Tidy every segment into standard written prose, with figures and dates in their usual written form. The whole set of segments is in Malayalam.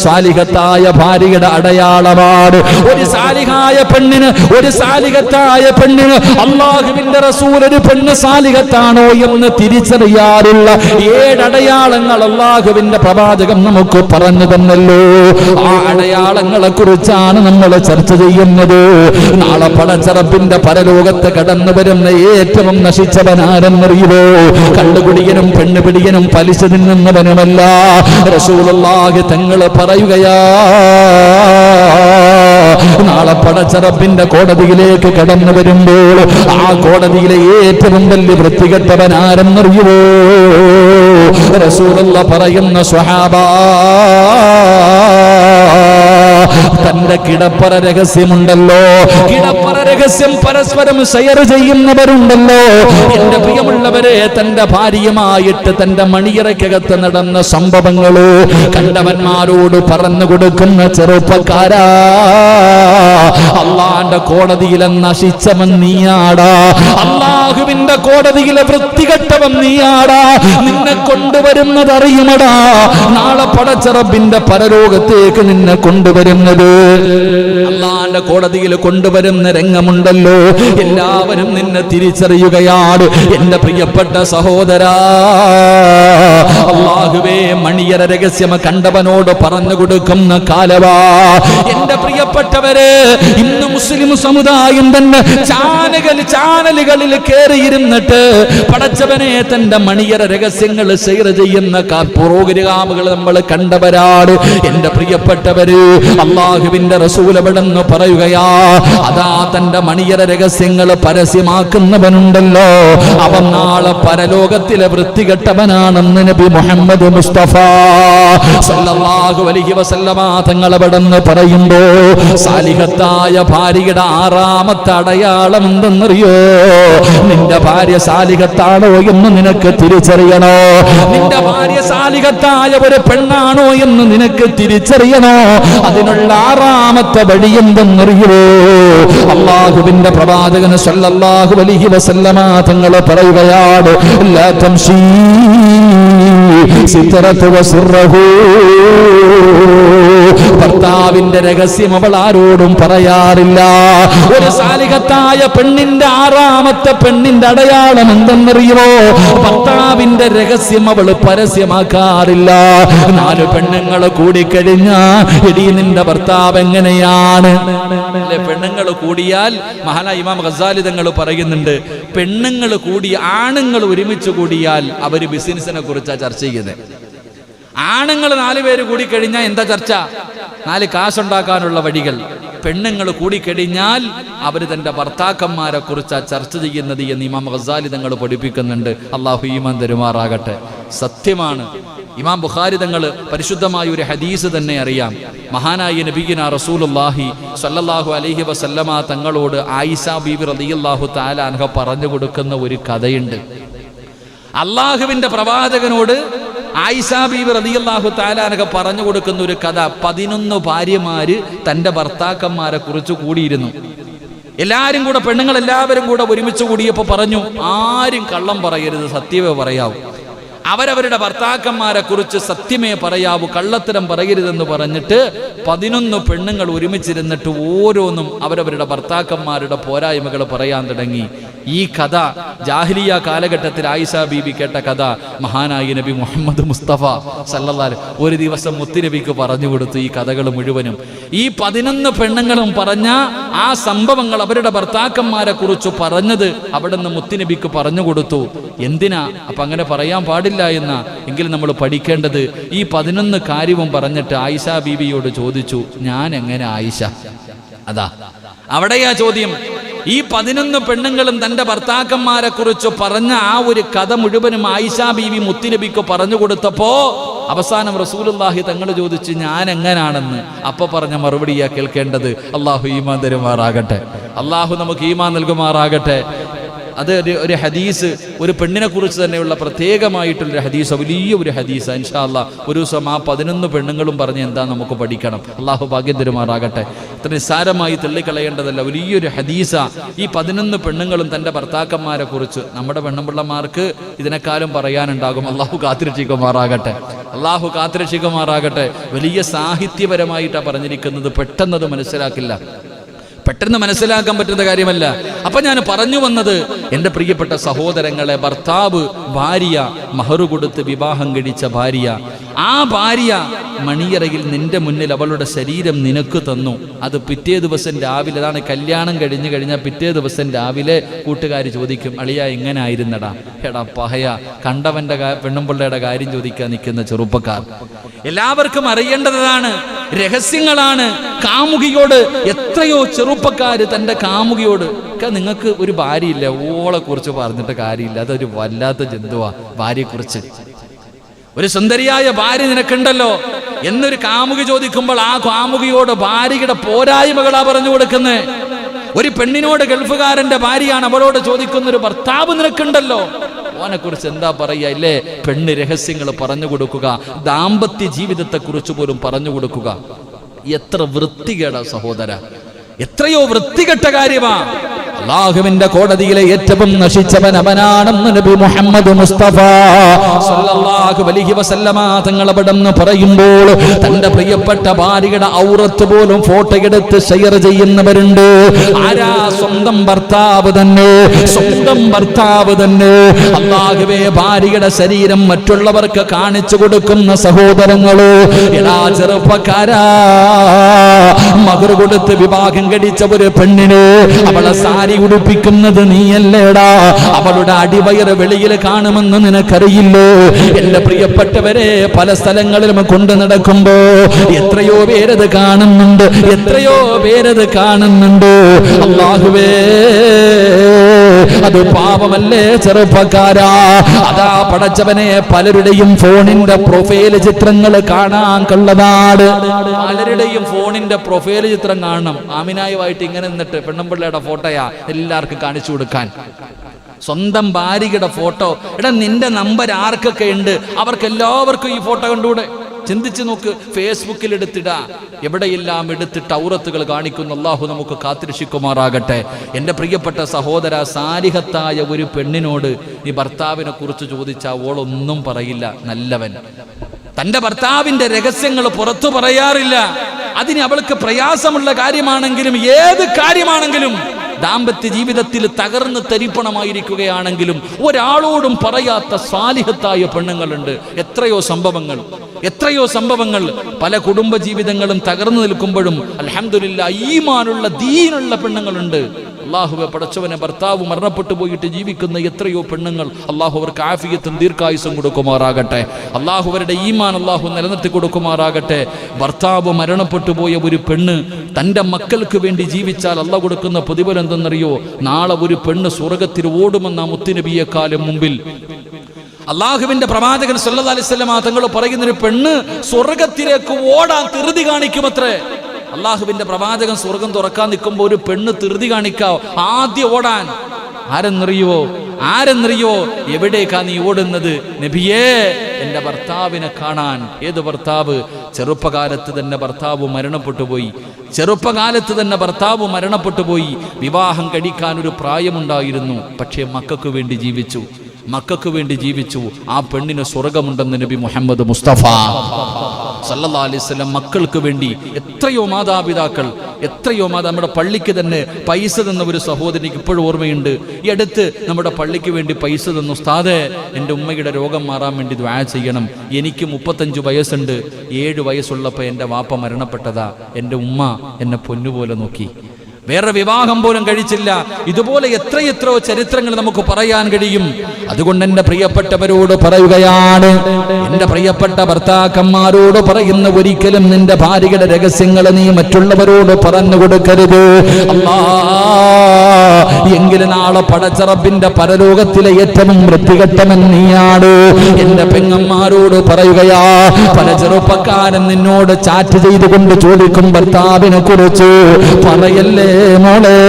സാലിഹത്തായ ഭാര്യയുടെ അടയാളമാണ്. ഒരു സാലിഹായ പെണ്ണിന്, ഒരു സാലിഹത്തായ പെണ്ണിന് അല്ലാഹുവിന്റെ റസൂൽ ഒരു പെണ്ണ് സാലിഹത്താണോ എന്ന് തിരിച്ചറിയാറുള്ള 7 അടയാളങ്ങൾ അല്ലാഹുവിന്റെ പ്രവാചകൻ നമുക്ക് പറഞ്ഞു തന്നല്ലോ. ആ അടയാളങ്ങളെ കുറിച്ചാണ് നമ്മൾ ചർച്ച ചെയ്യുന്നത്. നാളെ പടച്ചറപ്പിന്റെ പരലോകത്ത് കടന്നു വരുന്ന ഏറ്റവും നശിച്ചവനാരെന്നറിയുമോ? കള്ളുകുടിയനും പെണ്ണുപിടിയനും പലിശ തിന്നുന്നവനുമല്ല. റസൂലുള്ളാഹി തങ്ങൾ പറയുകയാ, നാളെ പടച്ചറപ്പിന്റെ കോടതിയിലേക്ക് കടന്നു വരുമ്പോൾ ആ കോടതിയിലെ ഏറ്റവും വലിയ വൃത്തികെട്ടവനാരെന്നറിയുമോ? റസൂലുള്ളാഹി പറയുന്ന സ്വഹാബാ, തന്റെ കിടപ്പറ രഹസ്യമുണ്ടല്ലോ, കിടപ്പറ രഹസ്യം പരസ്പരം ഷെയർ ചെയ്യുന്നവരുണ്ടല്ലോ. എന്റെ പ്രിയമുള്ളവരെ, തന്റെ ഭാര്യയുമായിട്ട് തന്റെ മണിയറയ്ക്കകത്ത് നടന്ന സംഭവങ്ങള് കണ്ടവന്മാരോട് പറഞ്ഞു കൊടുക്കുന്ന ചെറുപ്പക്കാരാ, അള്ളാന്റെ കോടതിയിലെ നശിച്ചവൻ നീയാടാ, അള്ളാഹുവിന്റെ കോടതിയിലെ വൃത്തികെട്ടവൻ നീയാടാ. നിന്നെ കൊണ്ടുവരുന്നത് അറിയുമടാ, നാളെ പടച്ചറബിന്റെ പരലോകത്തേക്ക് നിന്നെ കൊണ്ടുവരുന്നത്, അള്ളാന്റെ കോടതിയിൽ കൊണ്ടുവരുന്ന രംഗമുണ്ടല്ലോ. എല്ലാവരും നിന്നെ തിരിച്ചറിയുകയാണ്. എന്റെ പ്രിയപ്പെട്ട സഹോദരാ, അല്ലാഹുവേ, മണിയറ രഹസ്യം കണ്ടവനോട് പറഞ്ഞു കൊടുക്കുന്ന കാലവാ. എന്റെ പ്രിയപ്പെട്ടവരെ, ഇന്ന് മുസ്ലിം സമുദായം തന്നെ ചാനലുകളിൽ കയറിയിരുന്നിട്ട് പടച്ചവനെ തന്റെ മണിയറ രഹസ്യങ്ങൾ ഷെയർ ചെയ്യുന്ന പ്രോഗ്രാമുകൾ നമ്മൾ കണ്ടവരാണ്. എന്റെ പ്രിയപ്പെട്ടവര്, അല്ലാഹുവിന്റെ റസൂൽ എവിടെന്ന് പറയുകയാ, അതാ തന്റെ മണിയറ രഹസ്യങ്ങൾ പരസ്യമാക്കുന്നവനുണ്ടല്ലോ, അവൻ നാളെ പരലോകത്തിലെ വൃത്തികെട്ടവനാണെന്ന് നബി മുഹമ്മദ് മുസ്തഫ സല്ലല്ലാഹു അലൈഹി വസല്ലമ തങ്ങൾ എവിടെന്ന് പറയുമ്പോ, സാലിഹത്തായ ഭാര്യയുടെ 6ാമത്തെ അടയാളം എന്തെന്നറിയോ? നിന്റെ ഭാര്യ സാലിഹത്താണോ എന്ന് നിനക്ക് തിരിച്ചറിയണോ? നിന്റെ ഭാര്യ സാലിഹത്തായ ഒരു പെണ്ണാണോ എന്ന് നിനക്ക് തിരിച്ചറിയണോ? അതിനുള്ള 6ാമത്തെ വഴി എന്തെന്നറിയോ? അല്ലാഹുവിന്റെ പ്രവാചകൻ സല്ലല്ലാഹു അലൈഹി വസല്ലമ തങ്ങൾ പറയുകയാണ്, ലാ തംശീ സിത്രതു വസിറഹു. ഭർത്താവിന്റെ രഹസ്യം അവൾ ആരോടും പറയാറില്ല. ഒരു സാലിഹത്തായ പെണ്ണിന്റെ 6ാമത്തെ പെണ്ണിന്റെ അടയാളം എന്തെന്നറിയുമോ? ഭർത്താവിന്റെ രഹസ്യം അവൾ പരസ്യമാക്കാറില്ല. 4 പെണ്ണുങ്ങൾ കൂടിക്കഴിഞ്ഞാ, എടീ നിന്റെ ഭർത്താവ് എങ്ങനെയാണ്? പെണ്ണുങ്ങൾ കൂടിയാൽ, മഹാനായ ഇമാം ഗസാലി തങ്ങൾ പറയുന്നുണ്ട്, പെണ്ണുങ്ങൾ കൂടി ആണുങ്ങൾ ഒരുമിച്ച് കൂടിയാൽ അവര് ബിസിനസിനെ കുറിച്ചാണ് ചർച്ച ചെയ്യുന്നത്. ആണുങ്ങൾ 4 പേര് കൂടിക്കഴിഞ്ഞാൽ എന്താ ചർച്ച? 4 കാശുണ്ടാക്കാനുള്ള വഴികൾ. പെണ്ണുങ്ങൾ കൂടിക്കഴിഞ്ഞാൽ അവർ തന്റെ ഭർത്താക്കന്മാരെ കുറിച്ചാണ് ചർച്ച ചെയ്യുന്നത് എന്ന് ഇമാം ഗസാലി തങ്ങൾ പഠിപ്പിക്കുന്നുണ്ട്. അള്ളാഹു ഈമാൻ തരുമാറാകട്ടെ. സത്യമാണ്. ഇമാം ബുഖാരി തങ്ങൾ പരിശുദ്ധമായ ഒരു ഹദീസ് തന്നെ അറിയാം. മഹാനായ നബിയിന റസൂലുള്ളാഹി സ്വല്ലല്ലാഹു അലൈഹി വസല്ലമ തങ്ങളോട് ആയിഷ ബീബി റളിയല്ലാഹു തആല അൻഹ പറഞ്ഞു കൊടുക്കുന്ന ഒരു കഥയുണ്ട്. അള്ളാഹുവിന്റെ പ്രവാചകനോട് ആയിഷ ബീബി റളിയല്ലാഹു തആല അൻഹ പറഞ്ഞു കൊടുക്കുന്ന ഒരു കഥ. 11 ഭാര്യമാര് തന്റെ ഭർത്താക്കന്മാരെ കുറിച്ച് കൂടിയിരുന്നു. എല്ലാവരും കൂടെ, പെണ്ണുങ്ങൾ എല്ലാവരും കൂടെ ഒരുമിച്ച് കൂടിയപ്പോൾ പറഞ്ഞു, ആരും കള്ളം പറയരുത്, സത്യമേ പറയാവൂ. അവരവരുടെ ഭർത്താക്കന്മാരെ കുറിച്ച് സത്യമേ പറയാവൂ, കള്ളത്തരം പറയരുതെന്ന് പറഞ്ഞിട്ട് 11 പെണ്ണുങ്ങൾ ഒരുമിച്ചിരുന്നിട്ട് ഓരോന്നും അവരവരുടെ ഭർത്താക്കന്മാരുടെ പോരായ്മകൾ പറയാൻ തുടങ്ങി. ഈ കഥ ജാഹിലിയ കാലഘട്ടത്തിൽ ആയിഷ ബീബി കേട്ട കഥ മഹാനായ നബി മുഹമ്മദ് മുസ്തഫ സല്ലല്ലാഹു ഒരു ദിവസം മുത്തുനബിക്ക് പറഞ്ഞു കൊടുത്തു ഈ കഥകൾ മുഴുവനും. ഈ 11 പെണ്ണുങ്ങളും പറഞ്ഞ ആ സംഭവങ്ങൾ അവരുടെ ഭർത്താക്കന്മാരെ കുറിച്ച് പറഞ്ഞത് അവിടുന്ന് മുത്തുനബിക്ക് പറഞ്ഞു കൊടുത്തു. എന്തിനാ അപ്പൊ അങ്ങനെ പറയാൻ പാടില്ല എന്ന? എങ്കിൽ നമ്മൾ പഠിക്കേണ്ടത് ഈ 11 കാര്യവും പറഞ്ഞിട്ട് ആയിഷ ബീബിയോട് ചോദിച്ചു, ഞാൻ എങ്ങനെ ആയിഷ? അതാ അവിടെയാ ചോദ്യം. ഈ 11 പെണ്ണുങ്ങളും തന്റെ ഭർത്താക്കന്മാരെ കുറിച്ച് പറഞ്ഞ ആ ഒരു കഥ മുഴുവനും ആയിഷ ബീവി മുത്തുനബിക്ക് പറഞ്ഞു കൊടുത്തപ്പോ അവസാനം റസൂലുള്ളാഹി തങ്ങൾ ചോദിച്ചു, ഞാൻ എങ്ങനാണെന്ന്. അപ്പൊ പറഞ്ഞ മറുപടിയാ കേൾക്കേണ്ടത്. അള്ളാഹു ഈമാൻ തരുമാറാകട്ടെ. അള്ളാഹു നമുക്ക് ഈമാൻ നൽകുമാറാകട്ടെ. അത് ഒരു ഹദീസ്, ഒരു പെണ്ണിനെ കുറിച്ച് തന്നെയുള്ള പ്രത്യേകമായിട്ടുള്ളൊരു ഹദീസ്, വലിയ ഒരു ഹദീസ്. ഇൻഷാ അല്ലാഹ് ഒരു ദിവസം ആ 11 പെണ്ണുങ്ങളും പറഞ്ഞ് എന്താ നമുക്ക് പഠിക്കണം. അള്ളാഹു ഭാഗ്യം തരുമാറാകട്ടെ. ഇത്ര നിസ്സാരമായി തള്ളിക്കളയേണ്ടതല്ല, വലിയൊരു ഹദീസ. ഈ 11 പെണ്ണുങ്ങളും തൻ്റെ ഭർത്താക്കന്മാരെ കുറിച്ച്. നമ്മുടെ പെണ്ണുപിള്ളമാർക്ക് ഇതിനേക്കാളും പറയാനുണ്ടാകും. അള്ളാഹു കാത്തിരക്ഷിക്കുമാറാകട്ടെ. അള്ളാഹു കാത്തുരക്ഷിക്കുമാറാകട്ടെ. വലിയ സാഹിത്യപരമായിട്ടാണ് പറഞ്ഞിരിക്കുന്നത്, പെട്ടെന്നത് മനസ്സിലാക്കില്ല, പെട്ടെന്ന് മനസ്സിലാക്കാൻ പറ്റുന്ന കാര്യമല്ല. അപ്പൊ ഞാൻ പറഞ്ഞു വന്നത്, എൻ്റെ പ്രിയപ്പെട്ട സഹോദരങ്ങളെ, ഭർത്താവ് ഭാര്യ മഹറു കൊടുത്ത് വിവാഹം കഴിച്ച ഭാര്യ, ആ ഭാര്യ മണിയറയിൽ നിന്റെ മുന്നിൽ അവളുടെ ശരീരം നിനക്ക് തന്നു. അത് പിറ്റേ ദിവസം രാവിലെ, അതാണ് കല്യാണം കഴിഞ്ഞു കഴിഞ്ഞാൽ പിറ്റേ ദിവസം രാവിലെ കൂട്ടുകാർ ചോദിക്കും, അളിയ എങ്ങനെ ആയിരുന്നടാ? എടാ പഹയ, കണ്ടവന്റെ പെണ്ണുമ്പിള്ളയുടെ കാര്യം ചോദിക്കാൻ നിൽക്കുന്ന ചെറുപ്പക്കാർ. എല്ലാവർക്കും അറിയേണ്ടതാണ്, രഹസ്യങ്ങളാണ്. കാമുകിയോട് എത്രയോ ചെറുപ്പക്കാര് തന്റെ കാമുകിയോട്, നിങ്ങൾക്ക് ഒരു ഭാര്യയില്ല, ഓളെ കുറിച്ച് പറഞ്ഞിട്ട് കാര്യമില്ല, അതൊരു വല്ലാത്ത ജന്തുവാ ഭാര്യയെക്കുറിച്ച്. ഒരു സുന്ദരിയായ ഭാര്യ നിനക്കുണ്ടല്ലോ എന്നൊരു കാമുകി ചോദിക്കുമ്പോൾ ആ കാമുകിയോട് ഭാര്യയുടെ പോരായ്മകളാ പറഞ്ഞു കൊടുക്കുന്നത്. ഒരു പെണ്ണിനോട്, ഗൾഫുകാരന്റെ ഭാര്യയാണ്, അവളോട് ചോദിക്കുന്ന ഒരു ഭർത്താവ് നിനക്കുണ്ടല്ലോ, ഓനെ കുറിച്ച് എന്താ പറയുക? ഇല്ലേ, പെണ്ണ് രഹസ്യങ്ങൾ പറഞ്ഞു കൊടുക്കുക, ദാമ്പത്യ ജീവിതത്തെ കുറിച്ച് പോലും പറഞ്ഞു കൊടുക്കുക. എത്ര വൃത്തികേടാ സഹോദര, എത്രയോ വൃത്തികെട്ട കാര്യമാ. അല്ലാഹുവിന്റെ കോടതിയിലെ ഏറ്റവും നശിച്ചവൻ അവനാണെന്ന് നബി മുഹമ്മദ് മുസ്തഫ സല്ലല്ലാഹു അലൈഹി വസല്ലമ തങ്ങൾ അവിടെന്ന് പറയുമ്പോൾ, തന്റെ പ്രിയപ്പെട്ട ഭാര്യയുടെ ഔറത്ത് പോലും ഫോട്ടോ എടുത്ത് ഷെയർ ചെയ്യുന്നവരുണ്ട്. ആരാ? സ്വന്തം ഭർത്താവ് തന്നെ, സ്വന്തം ഭർത്താവ് തന്നെ. അല്ലാഹുവേ, ഭാര്യയുടെ ശരീരം മറ്റുള്ളവർക്ക് കാണിച്ചു കൊടുക്കുന്ന സഹോദരങ്ങള്, എടാ ചെറുപ്പക്കാരാ, മഹർ കൊടുത്ത് വിവാഹം കഴിച്ച ഒരു പെണ്ണിന് അവളെ സാരി ഉടുപ്പിക്കുന്നത് നീയല്ലേടാ? അവളുടെ അടിവയറ് വെളിയിൽ കാണുമെന്ന് നിനക്കറിയില്ലോ? എന്റെ പ്രിയപ്പെട്ടവരെ, പല സ്ഥലങ്ങളിലും കൊണ്ടു നടക്കുമ്പോ എത്രയോ പേരത് കാണുന്നുണ്ട്, എത്രയോ പേരത് കാണുന്നുണ്ട്. അല്ലാഹുവേ, അത് പാപമല്ലേ ചെറുപ്പക്കാരാ? അതാ പടച്ചവനെ, പലരുടെയും ഫോണിന്റെ പ്രൊഫൈൽ ചിത്രങ്ങൾ കാണാൻ കൊള്ളതാണ്. പലരുടെയും ഫോണിന്റെ പ്രൊഫൈൽ ചിത്രം കാണണം. ആമിനായുമായിട്ട് ഇങ്ങനെ നിന്നിട്ട് പെണ്ണുമ്പിള്ളയുടെ ഫോട്ടോയാ എല്ലാവർക്കും കാണിച്ചു കൊടുക്കാൻ. സ്വന്തം ഭാര്യയുടെ ഫോട്ടോ. എടാ, നിന്റെ നമ്പർ ആർക്കൊക്കെ ഉണ്ട് അവർക്ക് എല്ലാവർക്കും ഈ ഫോട്ടോ കണ്ടുകൂടെ? ചിന്തിച്ചു നോക്ക്. ഫേസ്ബുക്കിൽ എടുത്തിടാ, എവിടെയെല്ലാം എടുത്തിട്ട് ഔറത്തുകൾ കാണിക്കുന്നു. അല്ലാഹു നമുക്ക് കാത്തിരക്ഷിക്കുമാറാകട്ടെ. എൻ്റെ പ്രിയപ്പെട്ട സഹോദര, സാലിഹത്തായ ഒരു പെണ്ണിനോട് ഈ ഭർത്താവിനെ കുറിച്ച് ചോദിച്ചാൽ ഓളൊന്നും പറയില്ല. നല്ലവൻ. തൻ്റെ ഭർത്താവിൻ്റെ രഹസ്യങ്ങൾ പുറത്തു പറയാറില്ല. അതിന് അവൾക്ക് പ്രയാസമുള്ള കാര്യമാണെങ്കിലും, ഏത് കാര്യമാണെങ്കിലും, ദാമ്പത്യ ജീവിതത്തിൽ തകർന്ന് തരിപ്പണമായിരിക്കുകയാണെങ്കിലും ഒരാളോടും പറയാത്ത സാലിഹത്തായ പെണ്ണുങ്ങളുണ്ട്. എത്രയോ സംഭവങ്ങൾ. പല കുടുംബ ജീവിതങ്ങളും തകർന്നു നിൽക്കുമ്പോഴും അൽഹംദുലില്ലാഹ് ഈമാനുള്ള ദീനുള്ള പെണ്ണുങ്ങളുണ്ട്. അല്ലാഹുവേ, പടച്ചവനെ, ഭർത്താവ് മരണപ്പെട്ടു പോയിട്ട് ജീവിക്കുന്ന എത്രയോ പെണ്ണുങ്ങൾ, അല്ലാഹു അവർക്ക് ആഫിയത്തും ദീർഘായുസ്സും കൊടുക്കുമാറാകട്ടെ. അല്ലാഹു അവരുടെ ഈമാൻ അല്ലാഹു നിലനിർത്തി കൊടുക്കുമാറാകട്ടെ. ഭർത്താവ് മരണപ്പെട്ടു പോയ ഒരു പെണ്ണ് തൻ്റെ മക്കൾക്ക് വേണ്ടി ജീവിച്ചാൽ അല്ലാഹു കൊടുക്കുന്ന പ്രതിഫലം എന്തെന്നറിയോ? നാളെ ഒരു പെണ്ണ് സ്വർഗ്ഗത്തിൽ ഓടുമെന്ന മുത്തുനബിയെക്കാളും മുമ്പിൽ അള്ളാഹുവിന്റെ പ്രവാചകൻ സല്ലല്ലാഹു അലൈഹി വസല്ലം തങ്ങൾ പറയുന്ന ഒരു പെണ്ണ് സ്വർഗത്തിലേക്ക് ഓടാൻ ധൃതി കാണിക്കുമത്രേ. അള്ളാഹുവിന്റെ പ്രവാചകൻ സ്വർഗം തുറക്കാൻ നിൽക്കുമ്പോൾ ഒരു പെണ്ണ് ധൃതി കാണിക്കാവോ? ആദ്യം ഓടാൻ ആരെന്നറിയോ? എവിടേക്കാ നീ ഓടുന്നത്? നബിയേ, എന്റെ ഭർത്താവിനെ കാണാൻ. ഏത് ഭർത്താവ്? ചെറുപ്പകാലത്ത് തന്നെ ഭർത്താവ് മരണപ്പെട്ടു പോയി. വിവാഹം കഴിക്കാൻ ഒരു പ്രായമുണ്ടായിരുന്നു. പക്ഷേ മക്കൾക്ക് വേണ്ടി ജീവിച്ചു. ആ പെണ്ണിന് സ്വർഗമുണ്ടെന്ന് നബി മുഹമ്മദ് മുസ്തഫ സല്ലല്ലാഹു അലൈഹി വസല്ലം മക്കൾക്ക് വേണ്ടി എത്രയോ മാതാപിതാക്കൾ, നമ്മുടെ പള്ളിക്ക് തന്നെ പൈസ തന്ന ഒരു സഹോദരിക്ക് ഇപ്പോഴും ഓർമ്മയുണ്ട്. ഈ അടുത്ത് നമ്മുടെ പള്ളിക്ക് വേണ്ടി പൈസ തന്നു. ഉസ്താദേ, എൻ്റെ ഉമ്മയുടെ രോഗം മാറാൻ വേണ്ടി ദുആ ചെയ്യണം. എനിക്ക് 35 വയസ്സുണ്ട്. 7 വയസ്സുള്ളപ്പോൾ എൻ്റെ വാപ്പ മരണപ്പെട്ടതാ. എൻ്റെ ഉമ്മ എന്നെ പൊന്നുപോലെ നോക്കി. വേറെ വിവാഹം പോലും കഴിച്ചില്ല. ഇതുപോലെ എത്രയെത്രയോ ചരിത്രങ്ങൾ നമുക്ക് പറയാൻ കഴിയും. അതുകൊണ്ട് എൻ്റെ പ്രിയപ്പെട്ടവരോട് പറയുകയാണ്, എൻ്റെ പ്രിയപ്പെട്ട ഭർത്താക്കന്മാരോട് പറയുന്ന, ഒരിക്കലും നിന്റെ ഭാര്യയുടെ രഹസ്യങ്ങൾ നീ മറ്റുള്ളവരോട് പറഞ്ഞു കൊടുക്കരുത്. എങ്കിലും നാളെ പടച്ച റബ്ബിന്റെ പരലോകത്തിലെ ഏറ്റവും വൃത്തികെട്ടവൻ നീയാണ്. എൻ്റെ പെങ്ങന്മാരോട് പറയുകയാ, പല ചെറുപ്പക്കാരൻ നിന്നോട് ചാറ്റ് ചെയ്തുകൊണ്ട് ചോദിക്കും ഭർത്താവിനെ കുറിച്ച്. പറയല്ലേ മോളെ,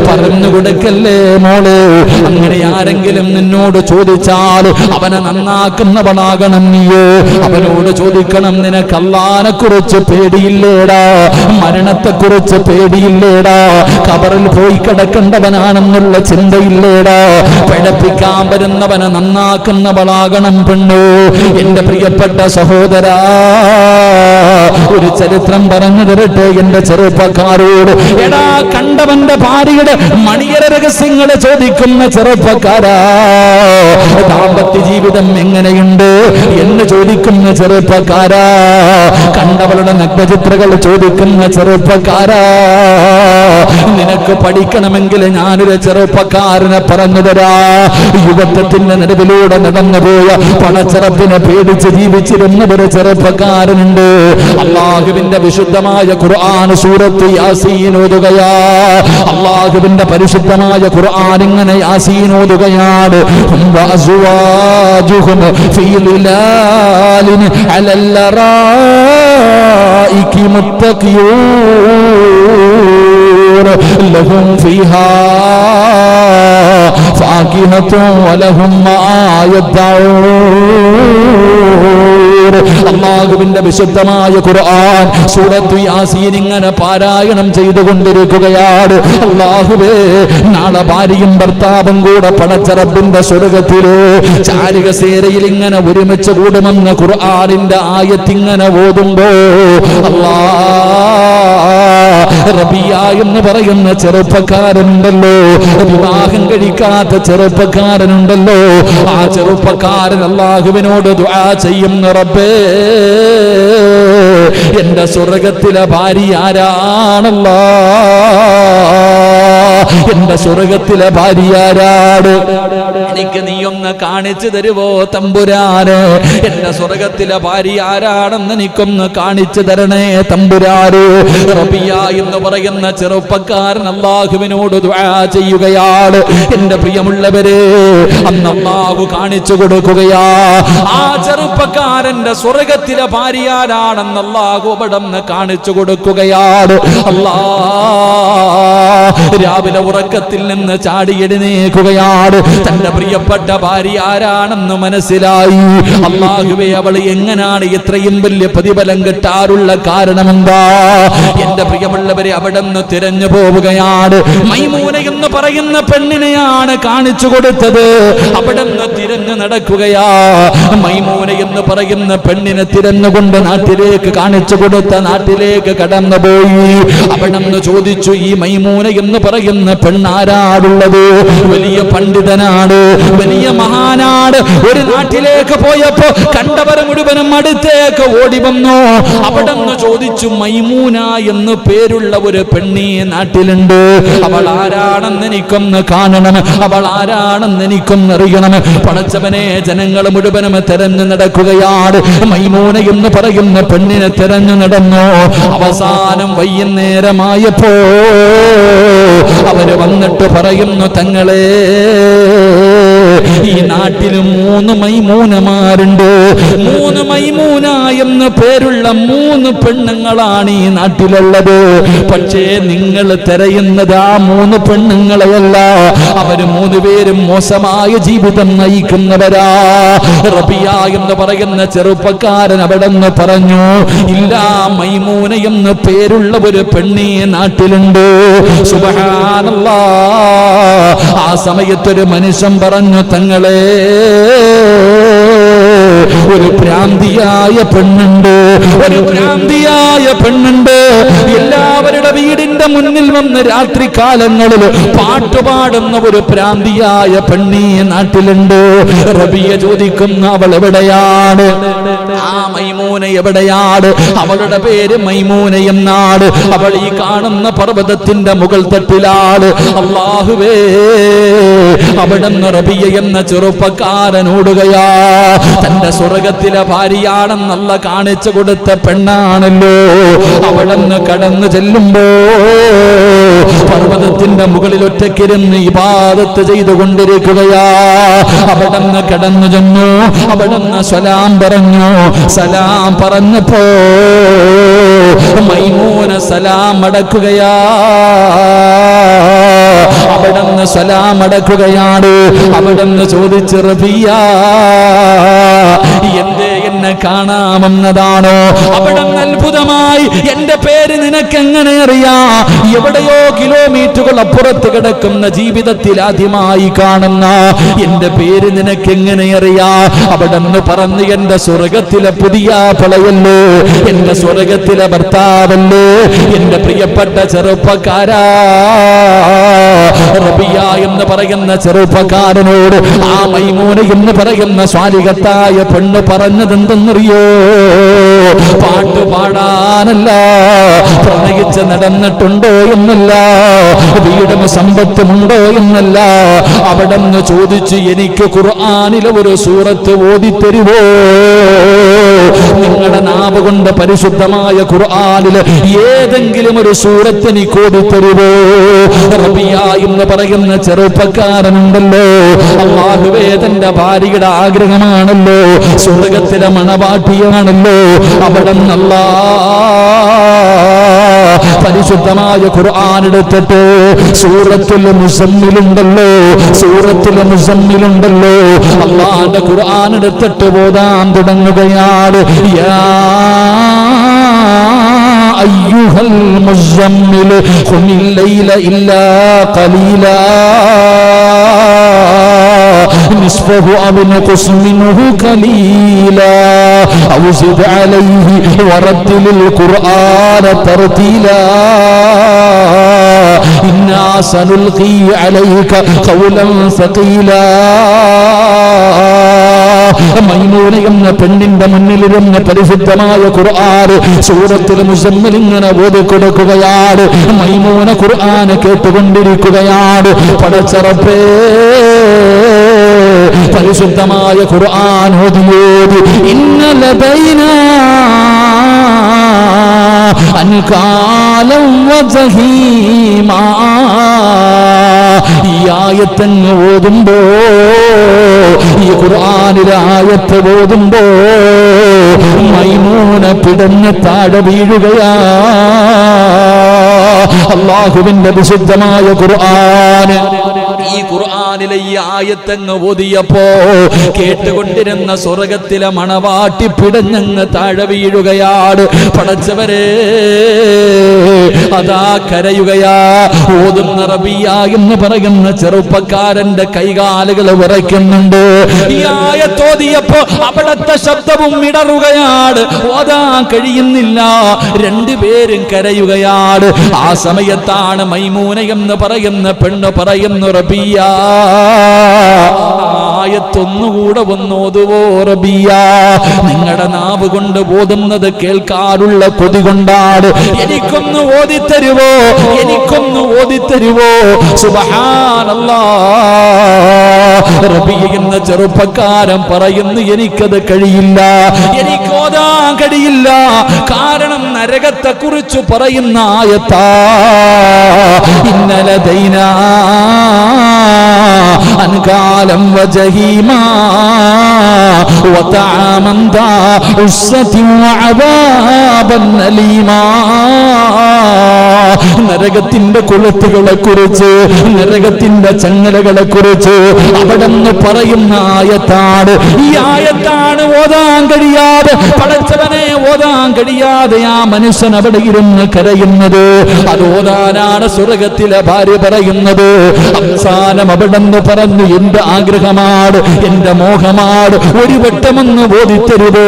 പറഞ്ഞു കൊടുക്കല്ലേ മോളെ. അങ്ങനെ ആരെങ്കിലും നിന്നോട് ചോദിച്ചാൽ അവനെ നന്നാക്കുന്നവനാകണം നീയോ. അവനോട് ചോദിക്കണം, നിനക്ക് അല്ലാഹനെ കുറിച്ച് പേടിയില്ലേടാ? മരണത്തെ കുറിച്ച് പേടിയില്ലേടാ? ഖബറിൽ പോയി കിടക്കുന്ന കൊടുക്കേണ്ടവനാണെന്നുള്ള ചിന്തയില്ലേടാ. പഠിപ്പിക്കാൻ വരുന്നവനെ നന്നാക്കുന്നവളാകണം പെണ്ണു. എന്റെ പ്രിയപ്പെട്ട സഹോദരാ, ഒരു ചരിത്രം പറഞ്ഞു തരട്ടെ എന്റെ ചെറുപ്പക്കാരോട്. എടാ, കണ്ടവന്റെ ഭാര്യയുടെ മണിയറ രഹസ്യങ്ങളെ ചോദിക്കുന്ന ചെറുപ്പക്കാരാ, ദാമ്പത്യ ജീവിതം എങ്ങനെയുണ്ട് എന്ന് ചോദിക്കുന്ന ചെറുപ്പക്കാരാ, കണ്ടവളുടെ നഗ്നചിത്രങ്ങൾ ചോദിക്കുന്ന ചെറുപ്പക്കാരാ, നിനക്ക് പഠിക്കണമെങ്കിൽ ഞാനൊരു ചെറുപ്പക്കാരനെ പറഞ്ഞു തരാ. യുവത്വത്തിന്റെ നടുവിലൂടെ നടന്നുപോയ പണച്ചെറുപ്പിനെ പേടിച്ച് ജീവിച്ചിരുന്ന ഒരു ചെറുപ്പക്കാരനുണ്ട്. അല്ലാഹുവിന്റെ വിശുദ്ധമായ ഖുർആൻ സൂറത്ത് യാസീൻ ഓതുകയാ. അല്ലാഹുവിന്റെ പരിശുദ്ധമായ ഖുർആൻ ഇങ്ങനെ യാസീൻ ഓതുകയാണ്. വഅസ്വാജുഹും ഫീ ളിലാലിൻ അലൽ ലറായികി മുത്തഖിയൂൻ ലഹും ഫീഹാ ഫാകിഹത്തുൻ വലഹും മാ യദ്ദഊൻ. അല്ലാഹുവിന്റെ വിശുദ്ധമായ ഖുർആൻ സൂറത്ത് യാസീൻ ഇങ്ങനെ പാരായണം ചെയ്തുകൊണ്ടിരിക്കുകയാണ്. അല്ലാഹുവേ, നാളെ ഭാര്യയും ഭർത്താവും കൂടെ പടച്ച റബ്ബിന്റെ സ്വർഗ്ഗത്തിലെ ചാരികസേരയിൽ ഇങ്ങനെ ഒരുമിച്ച് കൂടുമെന്ന് ഖുർആനിന്റെ ആയത്തിങ്ങനെ ഓതുമ്പോ, റബിയ എന്ന് പറയുന്ന ചെറുപ്പക്കാരനുണ്ടല്ലോ, വിവാഹം കഴിക്കാത്ത ചെറുപ്പക്കാരനുണ്ടല്ലോ, ആ ചെറുപ്പക്കാരൻ അല്ലാഹുവിനോട് ദുആ ചെയ്യുന്ന, റബ്ബേ, എന്റെ സ്വർഗ്ഗത്തിലെ ഭാര്യ ആരാണല്ലാ, എന്റെ സ്വർഗ്ഗത്തിലെ ഭാര്യ ആരാണ്, എനിക്ക് നീ ഒന്ന് കാണിച്ചു തരുവോ തമ്പുരാന്, എന്റെ സ്വർഗ്ഗത്തിലെ ഭാര്യ ആരാണെന്ന് എനിക്കൊന്ന് കാണിച്ചു തരണേ തമ്പുരാന്. റബിയ എന്ന് പറയുന്ന ചെറുപ്പക്കാരൻ അല്ലാഹുവിനോട് ദുആ ചെയ്യുകയാണ്. എന്റെ പ്രിയമുള്ളവരെ, അന്ന് അല്ലാഹു കാണിച്ചു കൊടുക്കുകയാ ആ ചെറുപ്പക്കാരന്റെ സ്വർഗ്ഗത്തിലെ ഭാര്യ ആരാണെന്ന് അല്ലാഹു അവിടുന്ന് കാണിച്ചു കൊടുക്കുകയാണ്. രാവിലെ ഉറക്കത്തിൽ നിന്ന് ചാടി എഴുന്നേൽക്കുകയാണ്. തന്റെ പ്രിയപ്പെട്ട ഭാര്യ ആരാണെന്ന് മനസ്സിലായി. അല്ലാഹുവേ, അവൾ എങ്ങനാണ് ഇത്രയും വലിയ പ്രതിഫലം കിട്ടാറുള്ള കാരണമെന്താ? എന്റെ പ്രിയമുള്ളവരെ, അവിടുന്ന് തിരഞ്ഞു പോവുകയാണ്. മൈമൂന എന്ന് പറയുന്ന പെണ്ണിനെയാണ് കാണിച്ചു കൊടുത്തത്. അവിടുന്ന് തിരഞ്ഞു നടക്കുകയാ. മൈമൂന എന്ന് പറയുന്ന പെണ്ണിനെ തിരഞ്ഞുകൊണ്ട് നാട്ടിലേക്ക് കാണിച്ചു കൊടുത്ത നാട്ടിലേക്ക് കടന്നുപോയി. അവിടുന്ന് ചോദിച്ചു, ഈ മൈമൂന എന്ന് പറയുന്ന പെണ്ണാരാടുള്ളത്? വലിയ പണ്ഡിതനാണ്, വലിയ മഹാനാണ്. ഒരു നാട്ടിലേക്ക് പോയപ്പോ കണ്ടവർ മുഴുവനും അടുത്തേക്ക് ഓടി വന്നു. അവിടുന്ന് ചോദിച്ചു, മൈമൂന എന്ന് പേരുള്ള ഒരു പെണ്ണി നാട്ടിലുണ്ട്, അവൾ ആരാണെന്ന് എനിക്കൊന്ന് കാണണം, അവൾ ആരാണെന്ന് എനിക്കൊന്ന് അറിയണം. പടച്ചവനെ, ജനങ്ങൾ മുഴുവനും തെരഞ്ഞു നടക്കുകയാണ്. മൈമൂന എന്ന് പറയുന്ന പെണ്ണിനെ തെരഞ്ഞു നടന്നു. അവസാനം വൈകുന്നേരമായപ്പോ അവര് വന്നിട്ട് പറയുന്നു, തങ്ങളെ, ഈ നാട്ടിൽ 3 മൈമൂനമാരുണ്ട്. 3 മൈമൂന എന്ന് പേരുള്ള 3 പെണ്ണുങ്ങളാണ് ഈ നാട്ടിലുള്ളത്. പക്ഷേ നിങ്ങൾ തിരയുന്നത് ആ 3 പെണ്ണുങ്ങളെയല്ല. അവര് 3 പേരും മോശമായ ജീവിതം നയിക്കുന്നവരാ. റബിയ എന്ന് പറയുന്ന ചെറുപ്പക്കാരൻ അവിടെ നിന്ന് പറഞ്ഞു, ഇല്ല, മൈമൂന എന്ന് പേരുള്ള ഒരു പെണ്ണി നാട്ടിലുണ്ട്. സുബ്ഹാനല്ലാഹ്. ആ സമയത്തൊരു മനുഷ്യൻ പറഞ്ഞു, തങ്ങളെ, ഒരു ഭ്രാന്തിയായ പെണ്ണുണ്ട്, ഒരു ഭ്രാന്തിയായ പെണ്ണുണ്ട്. എല്ലാവരുടെ വീടിന്റെ മുന്നിൽ വന്ന് രാത്രി കാലങ്ങളിൽ പാട്ടുപാടുന്ന ഒരു ഭ്രാന്തിയായ പെണ്ണി നാട്ടിലുണ്ട്. റബിയ ചോദിക്കുന്ന, അവൾ എവിടെയാണ്? ആ മൈമൂന എവിടെയാണ്? അവളുടെ പേര് മൈമൂന എന്നാണ്. അവൾ ഈ കാണുന്ന പർവ്വതത്തിന്റെ മുകൾ തട്ടിലാണ്. അല്ലാഹുവേ, അവിടുന്ന് റബിയ എന്ന ചെറുപ്പക്കാരൻ ഓടുകയാ. തന്റെ സ്വർഗ്ഗത്തിലെ ഭാര്യയാണെന്നല്ല കാണിച്ചു കൊടുത്ത പെണ്ണാണല്ലോ. അവിടുന്ന് കടന്നു ചെല്ലുമ്പോ പർവ്വതത്തിന്റെ മുകളിൽ ഒറ്റയ്ക്കിരുന്ന് ഇബാദത്ത് ചെയ്തുകൊണ്ടിരിക്കുകയാ. അവിടുന്ന് കടന്നു ചെന്നു. അവിടുന്ന് സലാം പറഞ്ഞു. സലാം പറഞ്ഞപ്പോ മൈമൂന സലാം അടക്കുകയാ. അവിടുന്ന് സലാം അടക്കുകയാണ്. അവിടുന്ന് ചോദിച്ചു, റബിയ, എന്തേ എന്നെ കാണാമെന്നതാണോ? അവിടെ അത്ഭുതമായി എന്റെ പേര് നിനക്കെങ്ങനെ അറിയാ? എവിടെയോ കിലോമീറ്ററുകൾ അപ്പുറത്ത് കിടക്കുന്ന ജീവിതത്തിൽ ആദ്യമായി കാണുന്ന എന്റെ പേര് നിനക്കെങ്ങനെ അറിയാ? അവിടെ നിന്ന് പറഞ്ഞ് എന്റെ സ്വർഗത്തിലെ പുതിയ പളയല്ലോ, എന്റെ സ്വർഗത്തിലെ ഭർത്താവല്ലോ, എന്റെ പ്രിയപ്പെട്ട ചെറുപ്പക്കാരാ. റബിയ എന്ന് പറയുന്ന ചെറുപ്പക്കാരനോട് ആ മൈമൂന എന്ന് പറയുന്ന സ്വാലിഹത്തായ പെണ്ണ് പറഞ്ഞതെന്തെന്നറിയോ? പാട്ട് പാടാനല്ല, പ്രണയിച്ച് നടന്നിട്ടുണ്ടോ എന്നല്ല, വീടും സമ്പത്തുമുണ്ടോ എന്നല്ല. അവിടെ നിന്ന് ചോദിച്ചു, എനിക്ക് ഖുർആനിലെ ഒരു സൂറത്ത് ഓതിത്തരുവോ? നിങ്ങളുടെ നാവ് കൊണ്ട് പരിശുദ്ധമായ ഖുർആനിലെ ഏതെങ്കിലും ഒരു സൂറത്ത് എനിക്ക് ഓതിത്തരുവോ? റബിയ എന്ന് പറയുന്ന ചെറുപ്പക്കാരനുണ്ടല്ലോ, അല്ലാഹുവേ തന്റെ ഭാര്യയുടെ ആഗ്രഹമാണല്ലോ, സ്വർഗത്തിലെ മണവാട്ടിയാണല്ലോ. അവിടെ നിന്നല്ലാ പരിശുദ്ധമായ ഖുർആൻ എടുത്തിട്ട് സൂറത്തുൽ മുസമ്മിലുണ്ടല്ലോ, സൂറത്തുൽ മുസമ്മിലുണ്ടല്ലോ, അല്ലാഹുവിന്റെ ഖുർആൻ എടുത്തിട്ട് ഓതാൻ തുടങ്ങുകയാണ്. യാ അയ്യുഹൽ മുസമ്മിൽ ഖുമിൽ ലൈല ഇല്ലാ ഖലീലാ نصفه أو انقص منه قليلا أو زد عليه ورتل القرآن ترتيلا إنا سنلقي عليك قولا ثقيلا. മൈമൂന എന്ന പെണ്ണിന്റെ മുന്നിലിരുന്ന് പരിശുദ്ധമായ ഖുർആൻ സൂറത്തുൽ മുസമ്മിൽ ഇങ്ങനെ ഓതിക്കൊടുക്കുകയാണ്. മൈമൂന ഖുർആൻ കേട്ടുകൊണ്ടിരിക്കുകയാണ്. പടച്ചറപ്പേ, പരിശുദ്ധമായ ഖുർആൻ ഓതിയോതി ഇന്നലദൈനാ അൻകാലം വജഹീമാ. ഈ ആയത്തങ്ങ് ഓതുമ്പോ, ഈ ഖുർആനിലെ ആയത്ത് ഓതുമ്പോ മൈമൂന പിടഞ്ഞ് താഴെ വീഴുകയാ. അല്ലാഹുവിന്റെ വിശുദ്ധമായ ഖുർആൻ, ഈ ഖുർആനിലെ ഈ ആയത്തങ്ങ് ഓതിയപ്പോ കേട്ടുകൊണ്ടിരുന്ന സ്വർഗത്തിലെ മണവാട്ടി പിടഞ്ഞങ്ങ് താഴെ വീഴുകയാണ്. പടച്ചവരെ, അതാ കരയുകയാ. ഓതുന്ന റബിയ എന്ന് പറയുന്ന ചെറുപ്പക്കാരന്റെ കൈകാലുകൾ വിറയ്ക്കുന്നുണ്ട്. ഈ ആയത്തോതിയപ്പോ അവിടത്തെ ശബ്ദവും ഇടറുകയാണ്, ഓതാൻ കഴിയുന്നില്ല, രണ്ടുപേരും കരയുകയാണ്. ആ സമയത്താണ് മൈമൂന എന്ന് പറയുന്ന പെണ്ണ് പറയുന്നു, റബിയ ആയത്തൊന്നുകൂടെ ഒന്നോതുവോ റബിയ? നിങ്ങളുടെ നാവ് കൊണ്ട് ഓതുന്നത് കേൾക്കാനുള്ള കൊതി കൊണ്ടാണ്. എനിക്കൊന്ന് ഓതിത്തരുവോ? എനിക്കൊന്ന് ഓതിത്തരുവോ? സുബ്ഹാനല്ലാഹ്. റബിയ എന്ന ചെറുപ്പക്കാരൻ പറയുന്നു, എനിക്കത് കഴിയില്ല, എനിക്ക് ഓതാൻ കഴിയില്ല. കാരണം നരകത്തെ കുറിച്ച് പറയുന്ന ആയത്താ. ഇന്നലദൈനാ അൻകാലം വജഹീമാ വതആമൻ ദാ ഉസ്സതി വഅദാബൻ അലീമാ. നരകത്തിന്റെ കൊളുത്തുകളെ കുറിച്ച്, നരകത്തിന്റെ ചങ്ങലകളെ കുറിച്ച് അവിടെ നിന്ന് പറയുന്ന ആയത്താണ്. ഈ ആയത്താണ് ഓതാൻ കഴിയാതെ, പടച്ചവനെ ഓതാൻ കഴിയാതെ ആ മനുഷ്യൻ അവിടെ ഇരുന്ന് കരയുന്നത്. അത് ഓതാനാണ് സ്വർഗത്തിലെ ഭാര്യ പറയുന്നത്. അവസാനം അവിടെ നിന്ന് പറഞ്ഞു, എന്റെ ആഗ്രഹമാണ്, എന്റെ മോഹമാണ്, ഒരു വട്ടമൊന്ന് ഓതിത്തരുവോ?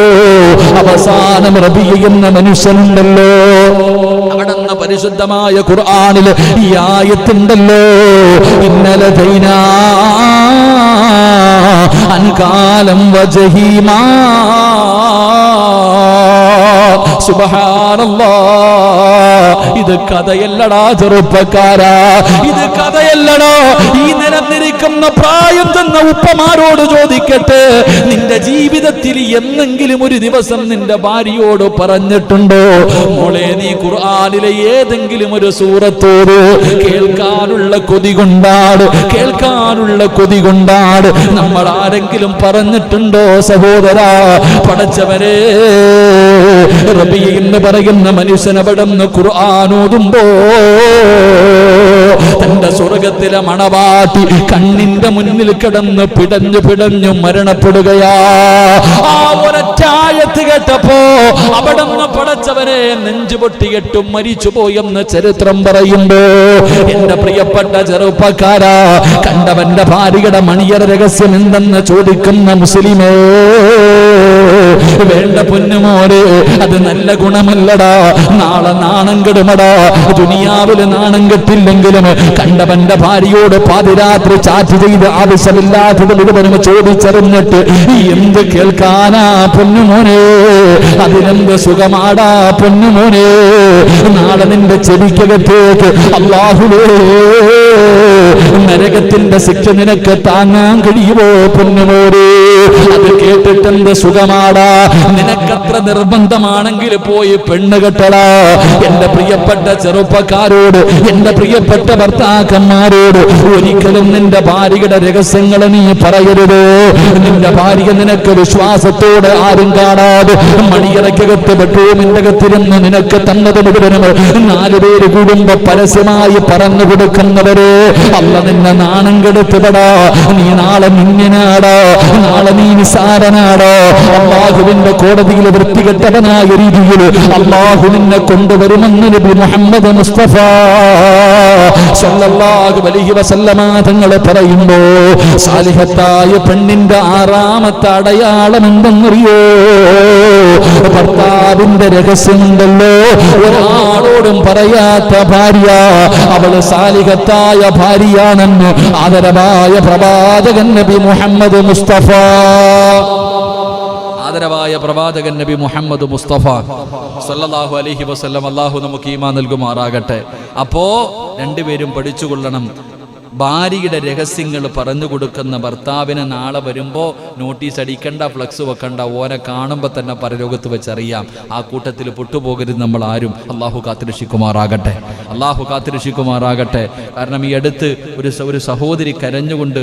അവസാനം റബിയ എന്ന മനുഷ്യനുണ്ടല്ലോ, അവിടെ നിന്ന് പരിശുദ്ധമായ ഖുർആനിൽ ഈ ആയത്തുണ്ടല്ലോ, ഇന്നലദൈനാ അൻകാലം വജഹീമാ. സുബ്ഹാനല്ലാഹ്. ഇത് കഥയല്ലടാ ചെറുപ്പക്കാരാ, ഇത് കഥയല്ലടോ. ഈ നിലനിരിക്കുന്ന പ്രായം തന്ന ഉപ്പമാരോട് ചോദിക്കട്ടെ, നിന്റെ ജീവിതത്തിൽ എന്നെങ്കിലും ഒരു ദിവസം നിന്റെ ഭാര്യയോട് പറഞ്ഞിട്ടുണ്ടോ, മോളെ നീ ഖുർആനിലെ ഏതെങ്കിലും ഒരു സൂറത്തോട് കേൾക്കാനുള്ള കൊതി കൊണ്ടാണ്, കേൾക്കാനുള്ള കൊതി കൊണ്ടാണ് നമ്മൾ ആരെങ്കിലും പറഞ്ഞിട്ടുണ്ടോ സഹോദരാ? പടച്ചവരെ, റബിയ എന്ന് പറയുന്ന മനുഷ്യൻ അവിടെ നിന്ന് ഖുർആൻ ഓതുമ്പോ തന്റെ സ്വർഗത്തിലെ മണവാട്ടി കണ്ണിന്റെ മുന്നിൽ കിടന്ന് പിടഞ്ഞു മരണപ്പെടുകയാ. ആ ഒരറ്റായത്ത് കേട്ടപ്പോ അവിടുന്ന് പടച്ചവരെ നെഞ്ചുപൊട്ടിയിട്ടും മരിച്ചുപോയെന്ന് ചരിത്രം പറയുമ്പോ എന്റെ പ്രിയപ്പെട്ട ചെറുപ്പക്കാരാ, കണ്ടവന്റെ ഭാര്യയുടെ മണിയറ രഹസ്യം എന്തെന്ന് ചോദിക്കുന്ന മുസ്ലിമേ, വേണ്ട പൊന്നുമോരെ, അത് നല്ല ഗുണമല്ലടാ. നാളെ നാണം കെടുമടാ. ദുനിയാവില് നാണം കെട്ടില്ലെങ്കിലും കണ്ടവന്റെ ഭാര്യയോട് പാതിരാത്രി ചാറ്റ് ചെയ്ത് ആവശ്യമില്ലാത്തത് മുഴുവനും ചോദിച്ചറിഞ്ഞിട്ട് എന്ത് കേൾക്കാനാ പൊന്നുമോനെ, അതിനെന്ത് സുഖമാടാ പൊന്നുമോനെ. നാളെ നിന്റെ ചെവിക്കകത്തേക്ക് അല്ലാഹുവേ നരകത്തിന്റെ ശിക്ഷ നിനക്ക് താങ്ങാൻ കഴിയുമോ പൊന്നുമോനെ? അത് കേട്ടിട്ടെന്ത് സുഖമാടാ. നിനക്കത്ര നിർബന്ധമാണെങ്കിൽ പോയി പെണ്ണ് കെട്ടടാ. എന്റെ പ്രിയപ്പെട്ട ചെറുപ്പക്കാരോട്, എന്റെ പ്രിയപ്പെട്ട ഭർത്താക്കന്മാരോട് ഒരിക്കലും നിന്റെ ഭാര്യയുടെ രഹസ്യങ്ങൾ നീ പറയരുത്. നിന്റെ ഭാര്യ നിനക്ക് വിശ്വാസത്തോടെ ആരും കാണാതെ മണിയറയ്ക്കകത്ത് ബെഡ്റൂമിന്റെ അകത്തിരുന്ന് നിനക്ക് തന്നത് മുഴുവനും 4 പേര് കൂടുമ്പോ പരസ്യമായി പറഞ്ഞു കൊടുക്കുന്നവരെ അല്ല നിന്നെ നാണം കെടുത്തുപടാ. നീ നാളെ നിങ്ങനാടോ, നാളെ നീ നിസാരനാടോ. അല്ലാഹുവിന്റെ കോടതിയിൽ വൃത്തികെട്ടവനായ രീതിയിൽ അല്ലാഹു നിന്നെ കൊണ്ടുവരുമെന്ന് നബി മുഹമ്മദ് മുസ്തഫ സല്ലല്ലാഹു അലൈഹി വസല്ലമ തങ്ങൾ പറയുമ്പോ സാലിഹത്തായ പെണ്ണിന്റെ 6ാമത്തെ അടയാളം എന്തെന്നറിയോ? ഭർത്താവിന്റെ രഹസ്യമുണ്ടല്ലോ, ഒരാളോടും പറയാത്ത ഭാര്യ, അവള് സാലിഹത്തായ ഭാര്യയാണെന്ന് ആദരവായ പ്രവാചകൻ നബി മുഹമ്മദ് മുസ്തഫ. ആദരവായ പ്രവാചകൻ നബി മുഹമ്മദ് മുസ്തഫ സല്ലല്ലാഹു അലൈഹി വസല്ലം. അല്ലാഹു നമുക്ക് ഈമാൻ നൽകുമാറാകട്ടെ. അപ്പോ രണ്ടുപേരും പഠിച്ചുകൊള്ളണം. ഭാര്യയുടെ രഹസ്യങ്ങൾ പറഞ്ഞു കൊടുക്കുന്ന ഭർത്താവിനെ നാളെ വരുമ്പോൾ നോട്ടീസ് അടിക്കണ്ട, ഫ്ലക്സ് വെക്കണ്ട, ഓനെ കാണുമ്പോൾ തന്നെ പരലോകത്ത് വെച്ചറിയാം. ആ കൂട്ടത്തിൽ പൊട്ടുപോകരുത് നമ്മൾ ആരും. അള്ളാഹു കാത്തുരക്ഷിക്കുമാറാകട്ടെ, അള്ളാഹു കാത്തുരക്ഷിക്കുമാറാകട്ടെ. കാരണം ഈ അടുത്ത് ഒരു സഹോദരി കരഞ്ഞുകൊണ്ട്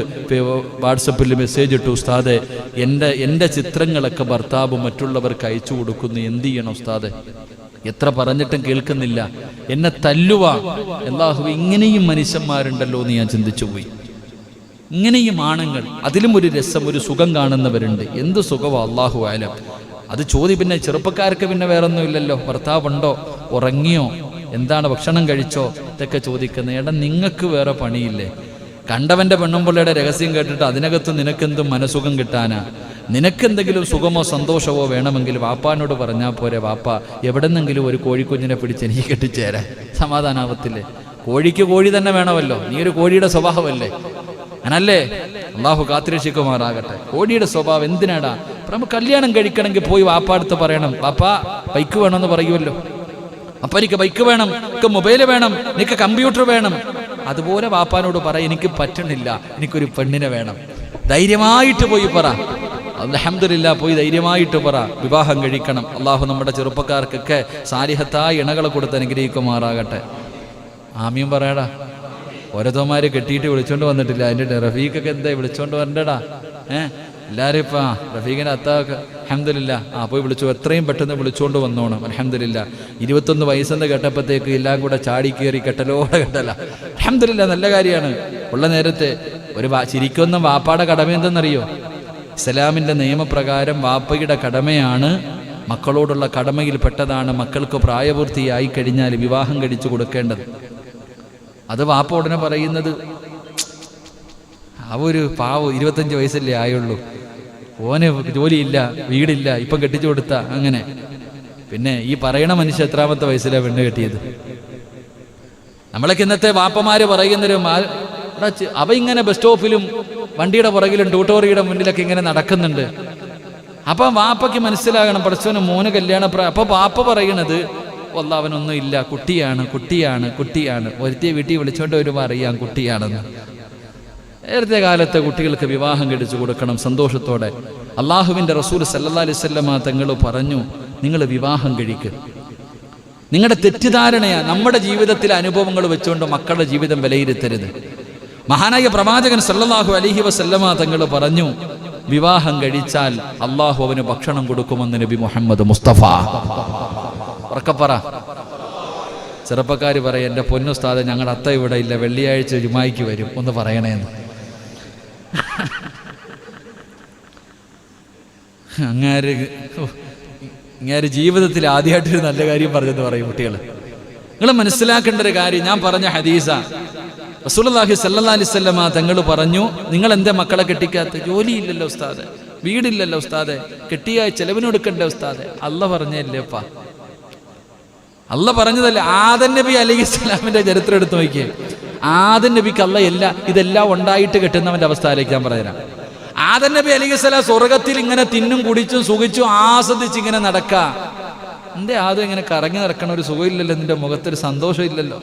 വാട്സപ്പിൽ മെസ്സേജ് ഇട്ടു, ഉസ്താദെ എൻ്റെ ചിത്രങ്ങളൊക്കെ ഭർത്താവ് മറ്റുള്ളവർക്ക് അയച്ചു കൊടുക്കുന്നു, എന്ത് ചെയ്യണം ഉസ്താദെ? എത്ര പറഞ്ഞിട്ടും കേൾക്കുന്നില്ല, എന്നെ തല്ലുക. അല്ലാഹു, ഇങ്ങനെയും മനുഷ്യന്മാരുണ്ടല്ലോ എന്ന് ഞാൻ ചിന്തിച്ചു പോയി. ഇങ്ങനെയും ആണുങ്ങൾ, അതിലും ഒരു രസം, ഒരു സുഖം കാണുന്നവരുണ്ട്. എന്ത് സുഖമോ അല്ലാഹു ആലം. അത് പിന്നെ ചെറുപ്പക്കാർക്ക് പിന്നെ വേറൊന്നും ഇല്ലല്ലോ. ഭർത്താവുണ്ടോ, ഉറങ്ങിയോ, എന്താണ് ഭക്ഷണം കഴിച്ചോ, ഇതൊക്കെ ചോദിക്കുന്നത്. എടാ, നിങ്ങൾക്ക് വേറെ പണിയില്ലേ? കണ്ടവന്റെ പെണ്ണുമ്പിള്ളയുടെ രഹസ്യം കേട്ടിട്ട് അതിനകത്ത് നിനക്കെന്തും മനസുഖം കിട്ടാനാ? നിനക്കെന്തെങ്കിലും സുഖമോ സന്തോഷമോ വേണമെങ്കിൽ വാപ്പാനോട് പറഞ്ഞാൽ പോരെ, വാപ്പ എവിടെന്നെങ്കിലും ഒരു കോഴിക്കുഞ്ഞിനെ പിടിച്ച് എനിക്ക് കെട്ടിച്ചേരാൻ. സമാധാനാവത്തില്ലേ? കോഴിക്ക് കോഴി തന്നെ വേണമല്ലോ, നീ ഒരു കോഴിയുടെ സ്വഭാവമല്ലേ, അങ്ങനല്ലേ? അല്ലാഹു കാത്തുരക്ഷിക്കുമാറാകട്ടെ. കോഴിയുടെ സ്വഭാവം എന്തിനാടാ? നമുക്ക് കല്യാണം കഴിക്കണമെങ്കിൽ പോയി വാപ്പാടുത്ത് പറയണം, വാപ്പാ ബൈക്ക് വേണമെന്ന് പറയുമല്ലോ. അപ്പൊ എനിക്ക് ബൈക്ക് വേണം, എനിക്ക് മൊബൈൽ വേണം, എനിക്ക് കമ്പ്യൂട്ടർ വേണം. അതുപോലെ വാപ്പാനോട് പറ, എനിക്ക് പറ്റണില്ല, എനിക്കൊരു പെണ്ണിനെ വേണം. ധൈര്യമായിട്ട് പോയി പറ. അൽഹംദുലില്ലാ, പോയി ധൈര്യമായിട്ട് പറ, വിവാഹം കഴിക്കണം. അള്ളാഹു നമ്മുടെ ചെറുപ്പക്കാർക്കൊക്കെ സാലിഹത്തായ ഇണകളെ കൊടുത്ത് അനുഗ്രഹിക്കുമാറാകട്ടെ. ആമീൻ പറയടാ. ഓരോരുത്തന്മാര് കെട്ടിയിട്ട് വിളിച്ചോണ്ട് വന്നിട്ടില്ല. അതിൻ്റെ റഫീഖൊക്കെ എന്താ വിളിച്ചോണ്ട് വരണ്ടടാ? എല്ലാവരും ഇപ്പം റഫീഖിൻ്റെ അത്താക്ക് അൽഹംദുലില്ലാ പോയി വിളിച്ചു. എത്രയും പെട്ടെന്ന് വിളിച്ചുകൊണ്ട് വന്നോണം. അൽഹംദുലില്ലാ 21 വയസ്സെന്ന് കേട്ടപ്പോഴത്തേക്ക് എല്ലാം കൂടെ ചാടി കയറി കെട്ടലോടെ കെട്ടല. അൽഹംദുലില്ലാ, നല്ല കാര്യമാണ്. ഉള്ള നേരത്തെ ഒരു ചിരിക്കുന്ന വാപ്പാടെ കടമ എന്തെന്നറിയോ? ഇസ്ലാമിൻ്റെ നിയമപ്രകാരം വാപ്പയുടെ കടമയാണ്, മക്കളോടുള്ള കടമയിൽ പെട്ടതാണ് മക്കൾക്ക് പ്രായപൂർത്തിയായി കഴിഞ്ഞാൽ വിവാഹം കഴിച്ചു കൊടുക്കേണ്ടത്. അത് വാപ്പ ഉടനെ പറയുന്നത്, ഒരു പാവ് 25 വയസ്സല്ലേ ആയുള്ളൂ, ഓന് ജോലിയില്ല, വീടില്ല, ഇപ്പം കെട്ടിച്ചു കൊടുത്ത അങ്ങനെ. പിന്നെ ഈ പറയണ മനുഷ്യ എത്രാമത്തെ വയസ്സിലാണ് പെണ്ണ് കെട്ടിയത്? നമ്മളൊക്കെ ഇന്നത്തെ വാപ്പമാര് പറയുന്നൊരു അവ ഇങ്ങനെ ബസ് സ്റ്റോപ്പിലും വണ്ടിയുടെ പുറകിലും ട്യൂട്ടോറിയുടെ മുന്നിലൊക്കെ ഇങ്ങനെ നടക്കുന്നുണ്ട്. അപ്പം വാപ്പയ്ക്ക് മനസ്സിലാകണം, പഠിച്ചവന് മോന് കല്യാണപ്രായം. അപ്പൊ വാപ്പ പറയണത്, അവനൊന്നും ഇല്ല, കുട്ടിയാണ് കുട്ടിയാണ് കുട്ടിയാണ്. ഒരുത്തിയെ വീട്ടിൽ വിളിച്ചോണ്ട് വരുമ്പോൾ അറിയാം കുട്ടിയാണെന്ന്. നേരത്തെ കാലത്തെ കുട്ടികൾക്ക് വിവാഹം കഴിച്ചു കൊടുക്കണം സന്തോഷത്തോടെ. അള്ളാഹുവിൻ്റെ റസൂൽ സല്ലല്ലാഹു അലൈഹി വസല്ലമ തങ്ങൾ പറഞ്ഞു, നിങ്ങൾ വിവാഹം കഴിക്കുക. നിങ്ങളുടെ തെറ്റിദ്ധാരണയാ, നമ്മുടെ ജീവിതത്തിലെ അനുഭവങ്ങൾ വെച്ചുകൊണ്ട് മക്കളുടെ ജീവിതം വിലയിരുത്തരുത്. മഹാനായ പ്രവാചകൻ സല്ലല്ലാഹു അലൈഹി വസല്ലമ തങ്ങൾ പറഞ്ഞു, വിവാഹം കഴിച്ചാൽ അള്ളാഹു അവന് ഭക്ഷണം കൊടുക്കുമെന്ന് നബി മുഹമ്മദ് മുസ്തഫ. ഉറക്കപ്പറ. ചെറുപ്പക്കാർ പറയും, എൻ്റെ പൊന്നുസ്താദ് ഞങ്ങളുടെ അത്ത ഇവിടെ ഇല്ല, വെള്ളിയാഴ്ച ജുമായിക്ക് വരും, ഒന്ന് പറയണേന്ന്. അങ്ങാര് ജീവിതത്തിൽ ആദ്യമായിട്ടൊരു നല്ല കാര്യം പറഞ്ഞെന്ന് പറയും കുട്ടികൾ. നിങ്ങൾ മനസ്സിലാക്കേണ്ട ഒരു കാര്യം, ഞാൻ പറഞ്ഞ ഹദീസ, റസൂലുള്ളാഹി സ്വല്ലല്ലാഹി അലൈഹി വസല്ലമ തങ്ങൾ പറഞ്ഞു, നിങ്ങൾ എൻ്റെ മക്കളെ കെട്ടിക്കാത്ത? ജോലിയില്ലല്ലോ ഉസ്താദെ, വീടില്ലല്ലോ ഉസ്താദെ, കെട്ടിയായി ചെലവിന് കൊടുക്കണ്ടേ ഉസ്താദെ? അല്ല പറഞ്ഞല്ലേപ്പാ, അല്ല പറഞ്ഞതല്ലേ. ആദം നബി അലൈഹിസ്സലാമിന്റെ ചരിത്രം എടുത്ത് നോക്കിയേ. ആദം നബിക്ക് അല്ല ഇതെല്ലാം ഉണ്ടായിട്ട് കെട്ടുന്നവന്റെ അവസ്ഥയിലേക്ക് ഞാൻ പറഞ്ഞുതരാം. ആദം നബി അലൈഹിസ്സലാം സ്വർഗത്തിൽ ഇങ്ങനെ തിന്നും കുടിച്ചും സുഖിച്ചും ആസ്വദിച്ച് ഇങ്ങനെ നടക്ക. എന്റെ ആദം ഇങ്ങനെ കറങ്ങി നടക്കണ ഒരു സുഖമില്ലല്ലോ, നിന്റെ മുഖത്തൊരു സന്തോഷം ഇല്ലല്ലോ,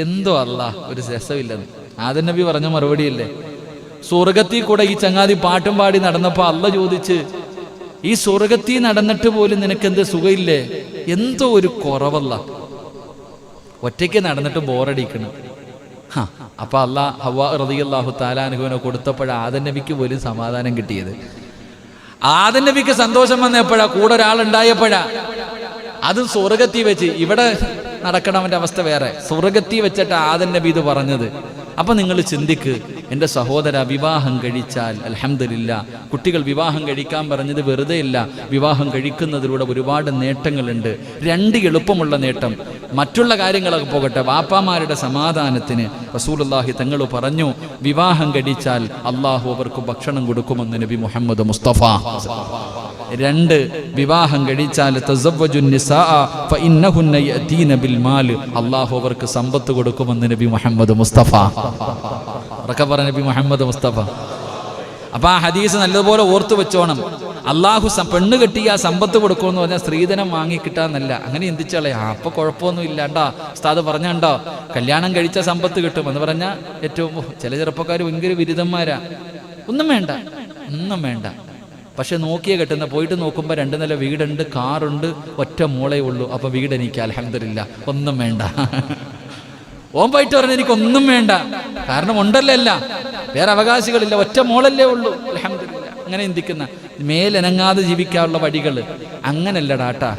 എന്തോ അല്ല ഒരു രസമില്ലെന്ന് ആദം നബി പറഞ്ഞ മറുപടിയല്ലേ. സ്വർഗത്തിൽ കൂടെ ഈ ചങ്ങാതി പാട്ടും പാടി നടന്നപ്പോ അല്ല ചോദിച്ച്, ഈ സ്വർഗത്തിൽ നടന്നിട്ട് പോലും നിനക്കെന്ത് സുഖമില്ലേ? എന്തോ ഒരു കുറവല്ല, ഒറ്റയ്ക്ക് നടന്നിട്ട് ബോറടിക്കണം. അപ്പൊ അല്ലാ ഹവ്വാ റളിയല്ലാഹു തആല അൻഹുവിനെ കൊടുത്തപ്പോഴാ ആദം നബിക്ക് പോലും സമാധാനം കിട്ടിയത്. ആദം നബിക്ക് സന്തോഷം വന്നപ്പോഴാ, കൂടെ ഒരാളുണ്ടായപ്പോഴാ. അതും സ്വർഗത്തിൽ വെച്ച്. ഇവിടെ നടക്കണവന്റെ അവസ്ഥ വേറെ, സ്വർഗത്തിൽ വെച്ചിട്ട് ആദം നബി ഇത് പറഞ്ഞത്. അപ്പൊ നിങ്ങൾ ചിന്തിക്ക് എൻ്റെ സഹോദര, വിവാഹം കഴിച്ചാൽ അൽഹംദുലില്ലാ, കുട്ടികൾ വിവാഹം കഴിക്കാൻ പറഞ്ഞത് വെറുതെ ഇല്ല. വിവാഹം കഴിക്കുന്നതിലൂടെ ഒരുപാട് നേട്ടങ്ങളുണ്ട്. രണ്ട് എളുപ്പമുള്ള നേട്ടം, മറ്റുള്ള കാര്യങ്ങളൊക്കെ പോകട്ടെ, വാപ്പാമാരുടെ സമാധാനത്തിന് റസൂലുള്ളാഹി തങ്ങൾ പറഞ്ഞു, വിവാഹം കഴിച്ചാൽ അള്ളാഹു അവർക്ക് ഭക്ഷണം കൊടുക്കുമെന്ന് നബി മുഹമ്മദ് മുസ്തഫ. രണ്ട്, വിവാഹം കഴിച്ചാൽ തസവ്വജുൻ നിസാഅ ഫഇന്നഹുന്ന യഅതീന ബിൽ മാൽ, അള്ളാഹു അവർക്ക് സമ്പത്ത് കൊടുക്കുമെന്ന് നബി മുഹമ്മദ് മുസ്തഫ. നബി മുഹമ്മദ് മുസ്തഫ. അപ്പൊ ആ ഹദീസ് നല്ലതുപോലെ ഓർത്തു വെച്ചോണം. അള്ളാഹു പെണ്ണ് കെട്ടിയ സമ്പത്ത് കൊടുക്കുമെന്ന് പറഞ്ഞാൽ സ്ത്രീധനം വാങ്ങിക്കിട്ടാന്നല്ല. അങ്ങനെ ചിന്തിച്ചാളേ, അപ്പൊ കുഴപ്പമൊന്നും ഇല്ലാണ്ടാ ഉസ്താദ് പറഞ്ഞോ, കല്യാണം കഴിച്ച സമ്പത്ത് കിട്ടും എന്ന് പറഞ്ഞാൽ ഏറ്റവും ചില ചെറുപ്പക്കാർ ഭയങ്കര ബിരുദന്മാരാ. ഒന്നും വേണ്ട. പക്ഷെ നോക്കിയേ കെട്ടുന്ന, പോയിട്ട് നോക്കുമ്പോൾ 2 നില വീടുണ്ട്, കാറുണ്ട്, ഒറ്റ മോളേ ഉള്ളൂ. അപ്പൊ വീട് എനിക്ക് അൽഹംദുലില്ലാ ഒന്നും വേണ്ട. ഓൻ പോയിട്ട് പറഞ്ഞ എനിക്കൊന്നും വേണ്ട, കാരണം ഉണ്ടല്ലോ, വേറെ അവകാശികളില്ല, ഒറ്റ മോളല്ലേ ഉള്ളൂ, അൽഹംദുലില്ലാ. അങ്ങനെ ചിന്തിക്കുന്ന, മേലനങ്ങാതെ ജീവിക്കാനുള്ള വഴികൾ അങ്ങനല്ലടാട്ടാ.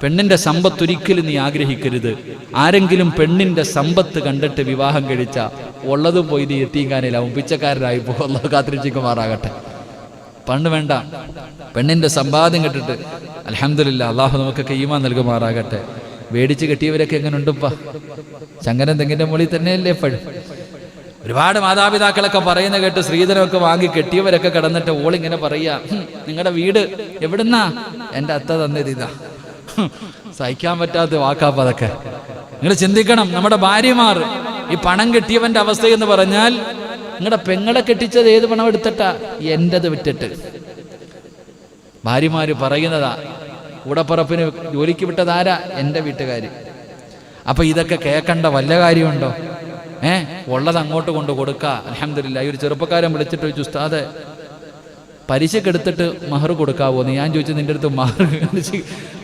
പെണ്ണിന്റെ സമ്പത്ത് ഒരിക്കലും നീ ആഗ്രഹിക്കരുത്. ആരെങ്കിലും പെണ്ണിന്റെ സമ്പത്ത് കണ്ടിട്ട് വിവാഹം കഴിച്ച ഉള്ളതും പോയി നീ എത്തിക്കാനില്ലാവും, പിച്ചക്കാരനായി പോകും. അല്ലാഹു കാത്തിരക്ഷിക്കുമാറാകട്ടെ. പണ്ട് വേണ്ട, പെണ്ണിന്റെ സമ്പാദ്യം കെട്ടിട്ട് അൽഹംദുലില്ലാ, അള്ളാഹു നമുക്കൊക്കെ ഈമാൻ നൽകുമാറാകട്ടെ. വേടിച്ച് കെട്ടിയവരൊക്കെ എങ്ങനെ ഉണ്ടുപ്പാ? ചങ്ങനം തെങ്ങിന്റെ മുകളിൽ തന്നെയല്ലേ എപ്പോഴും. ഒരുപാട് മാതാപിതാക്കളൊക്കെ പറയുന്ന കേട്ട് സ്ത്രീധനമൊക്കെ വാങ്ങി കെട്ടിയവരൊക്കെ കിടന്നിട്ട് ഓളിങ്ങനെ പറയാ, നിങ്ങളുടെ വീട് എവിടുന്നാ? എൻ്റെ അത്ത തന്നത് ഇതാ. സഹിക്കാൻ പറ്റാത്ത വാക്കാപ്പ അതൊക്കെ. നിങ്ങൾ ചിന്തിക്കണം, നമ്മുടെ ഭാര്യമാർ ഈ പണം കെട്ടിയവന്റെ അവസ്ഥ എന്ന് പറഞ്ഞാൽ, നിങ്ങളുടെ പെങ്ങളെ കെട്ടിച്ചത് ഏത് പണം എടുത്തിട്ടാ? എന്റത് വിറ്റിട്ട്. ഭാര്യമാര് പറയുന്നതാ, കൂടപ്പറപ്പിന് ജോലിക്ക് വിട്ടതാരാ? എൻ്റെ വീട്ടുകാര്. അപ്പൊ ഇതൊക്കെ കേൾക്കണ്ട വല്ല കാര്യമുണ്ടോ? ഉള്ളത് അങ്ങോട്ട് കൊണ്ട് കൊടുക്ക. അൽഹംദുലില്ലാ. ഈ ഒരു ചെറുപ്പക്കാരൻ വിളിച്ചിട്ട് ചോദിച്ചു, ഉസ്താദെ പലിശക്കെടുത്തിട്ട് മഹർ കൊടുക്കാവോ എന്ന്. ഞാൻ ചോദിച്ചു, നിന്റെ അടുത്ത് മഹർ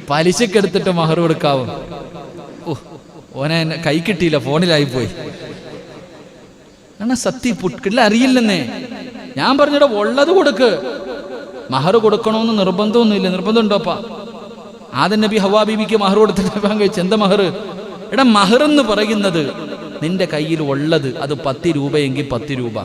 പലിശക്കെടുത്തിട്ട് മഹർ കൊടുക്കാവോ? ഓനെ കൈ കിട്ടിയില്ല, ഫോണിലായിപ്പോയി. കാരണം സത്യം പുട്ടില്ല, അറിയില്ലെന്നേ. ഞാൻ പറഞ്ഞിട ഉള്ളത് കൊടുക്ക്, മഹർ കൊടുക്കണമെന്ന് നിർബന്ധമൊന്നുമില്ല. നിർബന്ധമുണ്ടോപ്പാ? ആദം നബി ഹവ്വാ ബീവിക്ക് മഹർ കൊടുത്തിട്ട് വിവാഹം കഴിച്ചു. എന്താ മഹർ? എടാ, മഹർ എന്ന് പറയുന്നത് നിന്റെ കയ്യിൽ ഉള്ളത്, അത് 10 രൂപയെങ്കിൽ 10 രൂപ.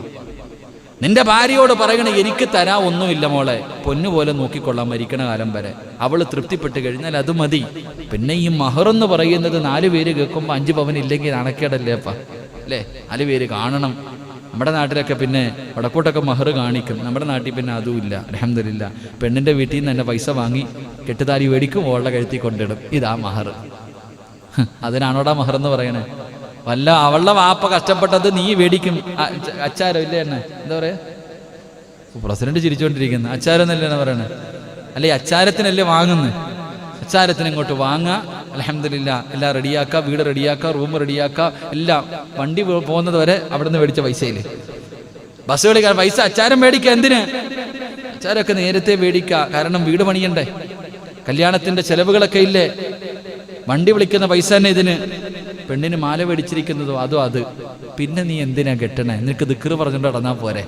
നിന്റെ ഭാര്യയോട് പറയണേ, എനിക്ക് തരാ ഒന്നുമില്ല മോളെ, പൊന്നുപോലെ നോക്കിക്കൊള്ളാം മരിക്കണ കാലം വരെ. അവള് തൃപ്തിപ്പെട്ട് കഴിഞ്ഞാൽ അത് മതി. പിന്നെ ഈ മഹർ എന്ന് പറയുന്നത് 4 പേര് കേൾക്കുമ്പോൾ 5 പവൻ ഇല്ലെങ്കിൽ അണക്കേടല്ലേ അപ്പ, അല്ലേ? 4 പേര് കാണണം. നമ്മുടെ നാട്ടിലൊക്കെ പിന്നെ വടക്കോട്ടൊക്കെ മഹർ കാണിക്കും, നമ്മുടെ നാട്ടിൽ പിന്നെ അതും ഇല്ല. അൽഹംദുലില്ലാ. പെണ്ണിന്റെ വീട്ടിൽ നിന്ന് തന്നെ പൈസ വാങ്ങി കെട്ടുതാലി മേടിക്കും, ഓളുടെ കഴുത്തി കൊണ്ടിടും. ഇതാ മഹർ. അതിനാണോടാ മഹർ എന്ന് പറയണേ? വല്ല അവളുടെ വാപ്പ കഷ്ടപ്പെട്ടത് നീ മേടിക്കും. അച്ചാരം ഇല്ലേ എന്നെ, എന്താ പറയാ, പ്രസിഡന്റ് ചിരിച്ചുകൊണ്ടിരിക്കുന്ന അച്ചാരം എന്നല്ലേ പറയണേ? അല്ലെ, അച്ചാരത്തിനല്ലേ വാങ്ങുന്നത്? അച്ചാരത്തിന് ഇങ്ങോട്ട് വാങ്ങുക, അൽഹംദുലില്ലാ, എല്ലാം റെഡിയാക്കുക, വീട് റെഡിയാക്കുക, റൂം റെഡിയാക്കുക, എല്ലാം. വണ്ടി പോകുന്നത് വരെ അവിടെ നിന്ന് മേടിച്ച പൈസയില്ലേ? ബസ് മേടിക്കാൻ പൈസ, അച്ചാരം മേടിക്കുക. എന്തിന്? അച്ചാരമൊക്കെ നേരത്തെ മേടിക്കുക, കാരണം വീട് പണിയണ്ടേ, കല്യാണത്തിന്റെ ചെലവുകളൊക്കെ ഇല്ലേ. വണ്ടി വിളിക്കുന്ന പൈസ തന്നെ ഇതിന്. പെണ്ണിന് മാല മേടിച്ചിരിക്കുന്നതോ അതോ അത്. പിന്നെ നീ എന്തിനാ കെട്ടണേ? നിനക്ക് ദിക്ർ പറഞ്ഞിട്ട് നടന്നാ പോരെ.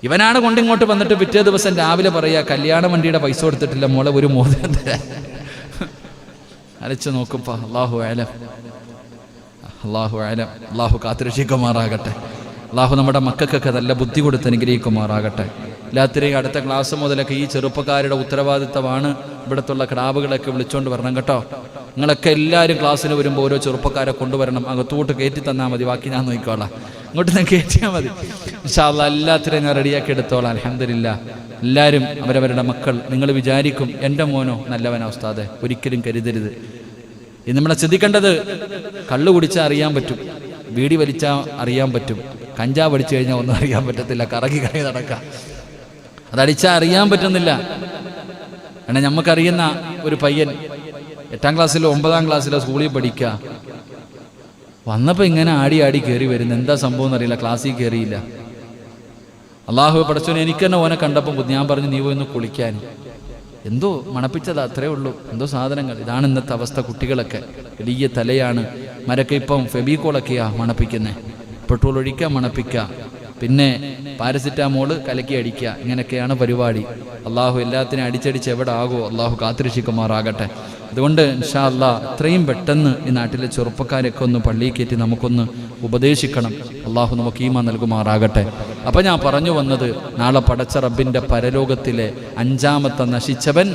ഇവനാണ് കൊണ്ടിങ്ങോട്ട് വന്നിട്ട് പിറ്റേ ദിവസം രാവിലെ പറയാ, കല്യാണ വണ്ടിയുടെ പൈസ കൊടുത്തിട്ടില്ല മോളെ, ഒരു മോതിരം തരാൻ. അലച്ചു നോക്കുമ്പോ അല്ലാഹു അലം, അല്ലാഹു അലം. അല്ലാഹു കാത്തുരക്ഷിക്കുമാറാകട്ടെ. അല്ലാഹു നമ്മുടെ മക്കൾക്കൊക്കെ നല്ല ബുദ്ധി കൊടുത്ത് അനുഗ്രഹിക്കുമാറാകട്ടെ. എല്ലാത്തിനെയും അടുത്ത ക്ലാസ് മുതലൊക്കെ ഈ ചെറുപ്പക്കാരുടെ ഉത്തരവാദിത്തമാണ് ഇവിടത്തുള്ള ക്ലാബുകളൊക്കെ വിളിച്ചുകൊണ്ട് വരണം കേട്ടോ. നിങ്ങളൊക്കെ എല്ലാവരും ക്ലാസ്സിന് വരുമ്പോൾ ഓരോ ചെറുപ്പക്കാരെ കൊണ്ടുവരണം. അകത്തോട്ട് കയറ്റി തന്നാൽ മതി, ബാക്കി ഞാൻ നോക്കിക്കോളാം. ഇങ്ങോട്ട് ഞാൻ കയറ്റിയാൽ മതി. ഇൻഷാ അല്ലാഹ് എല്ലാത്തിനെയും ഞാൻ റെഡിയാക്കി എടുത്തോളാം. അൽഹംദുലില്ലാഹ്. എല്ലാവരും അവരവരുടെ മക്കൾ, നിങ്ങൾ വിചാരിക്കും എൻ്റെ മോനോ നല്ലവനാ ഉസ്താദെ, ഒരിക്കലും കരുതരുത്. ഇത് നമ്മളെ ചിന്തിക്കേണ്ടത്, കള്ളു കുടിച്ചാൽ അറിയാൻ പറ്റും, ബീഡി വലിച്ചാൽ അറിയാൻ പറ്റും, കഞ്ചാവ് അടിച്ചു കഴിഞ്ഞാൽ ഒന്നും അറിയാൻ പറ്റത്തില്ല, കറങ്ങി നടക്കാം. അതടിച്ചാൽ അറിയാൻ പറ്റുന്നില്ല. കാരണം നമുക്കറിയുന്ന ഒരു പയ്യൻ 8ാം ക്ലാസ്സിലോ 9ാം ക്ലാസ്സിലോ സ്കൂളിൽ പഠിക്കുക, വന്നപ്പോൾ ഇങ്ങനെ ആടി കയറി വരുന്നു. എന്താ സംഭവം എന്നറിയില്ല, ക്ലാസ്സിൽ കയറിയില്ല. അള്ളാഹു പഠിച്ചോനെ, എനിക്ക് തന്നെ ഓനെ കണ്ടപ്പോൾ ഞാൻ പറഞ്ഞു നീ പോയി ഒന്ന് കുളിക്കാൻ. എന്തോ മണപ്പിച്ചത്, അത്രേ ഉള്ളൂ. എന്തോ സാധനങ്ങൾ. ഇതാണ് ഇന്നത്തെ അവസ്ഥ. കുട്ടികളൊക്കെ വലിയ തലയാണ്. മരൊക്കെ ഇപ്പം ഫെബിക്കോളൊക്കെയാ മണപ്പിക്കുന്നത്. പെട്രോൾ ഒഴിക്കുക, മണപ്പിക്കുക, പിന്നെ പാരസിറ്റാമോള് കലക്കി അടിക്കുക. ഇങ്ങനെയൊക്കെയാണ് പരിപാടി. അള്ളാഹു എല്ലാത്തിനും അടിച്ചടിച്ച് എവിടെ ആകുമോ അള്ളാഹു കാത്തുരക്ഷിക്കുമാറാകട്ടെ. അതുകൊണ്ട് ഇൻഷാ അല്ലാഹ് എത്രയും പെട്ടെന്ന് ഈ നാട്ടിലെ ചെറുപ്പക്കാരെയൊക്കെ ഒന്ന് പള്ളിയിൽ കയറ്റി നമുക്കൊന്ന് ഉപദേശിക്കണം. അള്ളാഹു നമുക്ക് ഈമാൻ നൽകുമാറാകട്ടെ. അപ്പം ഞാൻ പറഞ്ഞു വന്നത്, നാളെ പടച്ച റബ്ബിൻ്റെ പരലോകത്തിലെ 5ാമത്തെ നശിച്ചവൻ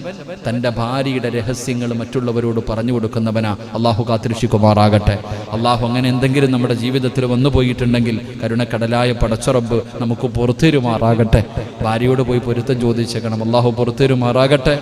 തൻ്റെ ഭാര്യയുടെ രഹസ്യങ്ങൾ മറ്റുള്ളവരോട് പറഞ്ഞു കൊടുക്കുന്നവനാ. അള്ളാഹു കാത്തുരക്ഷിക്കുമാറാകട്ടെ. അള്ളാഹു അങ്ങനെ എന്തെങ്കിലും നമ്മുടെ ജീവിതത്തിൽ വന്നു പോയിട്ടുണ്ടെങ്കിൽ കരുണക്കടലായ പടച്ച റബ്ബ് നമുക്ക് പുറത്തേരുമാറാകട്ടെ. ഭാര്യയോട് പോയി പൊരുത്തം ചോദിച്ചേക്കണം. അള്ളാഹു പുറത്തേരുമാറാകട്ടെ.